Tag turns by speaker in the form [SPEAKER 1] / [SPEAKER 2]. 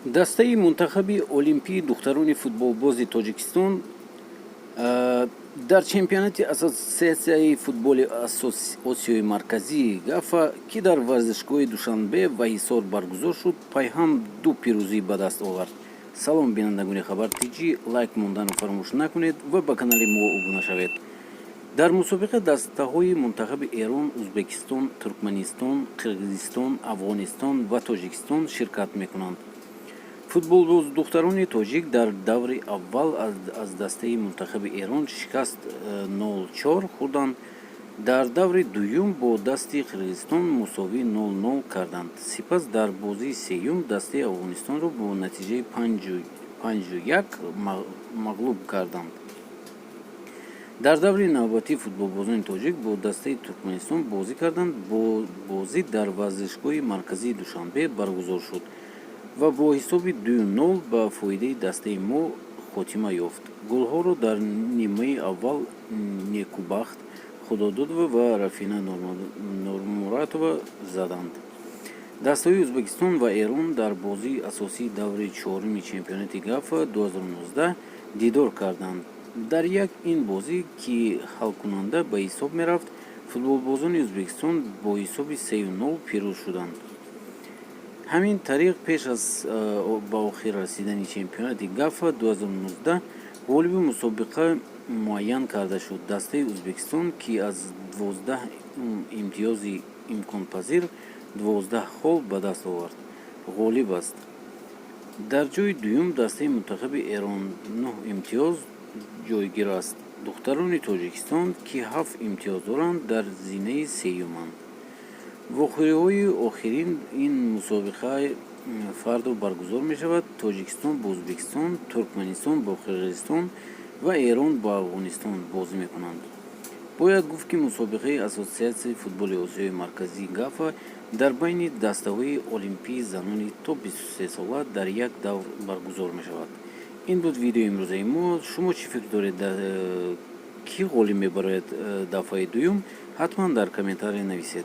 [SPEAKER 1] дастаи мунтахаби олимпии духтарони футболбози Тоҷикистон дар чемпионати ассотсиатсияи футболи Осиёи Марказӣ ГАФА, ки дар варзишгоҳи Душанбе ва Ҳисор баргузор шуд, пайҳам 2 пирӯзӣ ба даст овард. Салом бинандагони Хабар ТГ, лайк мондану фаромӯш накунед ва ба канали мо обуна шавед. дар мусобиқа дастаҳои мунтахаби Эрон, Узбекистон, Туркманистон, Қирғизистон, Афғонистон ва Тоҷикистон ширкат мекунанд. футболбоз духтарони тоҷик дар даври аввал аз дастаи мунтахаби Эрон шикаст 0-4 хӯрданд. дар даври дуюм бо дасти Қирғизистон мусовӣ 0-0 карданд. сипас дар бозии сеюм дастаи Афғонистонро бо натиҷаи 5-1 мағлуб карданд. дар даври навбатӣ футболбозони тоҷик бо дастаи Туркманистон бозӣ карданд. бозӣ дар варзишгоҳи марказии Душанбе баргузор шуд ва бо ҳисоби 2-0 ба фоидаи дастаи мо хотима ёфт. голҳоро дар нимаи аввал Некубахт Худододова ва Рафина Нурмуратова заданд. дастаҳои Ӯзбекистон ва Эрон дар бозии асосии даври чоруми чемпионати ГАФА 2019 дидор карданд. дар ин бозӣ, ки ҳалкунанда ба ҳисоб мерафт, футболбозони Ӯзбекистон бо ҳисоби 3-0 пирӯз шуданд. ҳамин тариқ пеш аз ба охир расидани чемпионати ГАФА 2019 ғолиби мусобиқа муайян карда шуд. дастаи Ӯзбекистон, ки аз 12 имтиёзи имконпазир 12 хол ба даст овард, ғолиб аст. дар ҷойи дуюм дастаи мунтахаби Эрон 9 имтиёз ҷойгир аст. духтарони Тоҷикистон, ки 7 имтиёз доранд, дар зинаи сеюманд. вохӯриҳои охирин ин мусобиқа фардо баргузор мешавад. Тоҷикистон бо Ӯзбекистон, Туркманистон бо Қирғизистон ва Эрон бо Афғонистон бозӣ мекунанд. бояд гуфт, ки мусобиқаи ассотсиатсияи футболи Осиёи Марказӣ ГАФА дар байни дастаҳои олимпии занони то 23 сола дар як давр баргузор мешавад. ин буд видеои имрӯзаи мо. шумо чӣ фикр доред, кӣ ғолиб мебарояд дафъаи дуюм? ҳатман дар комментария нависед.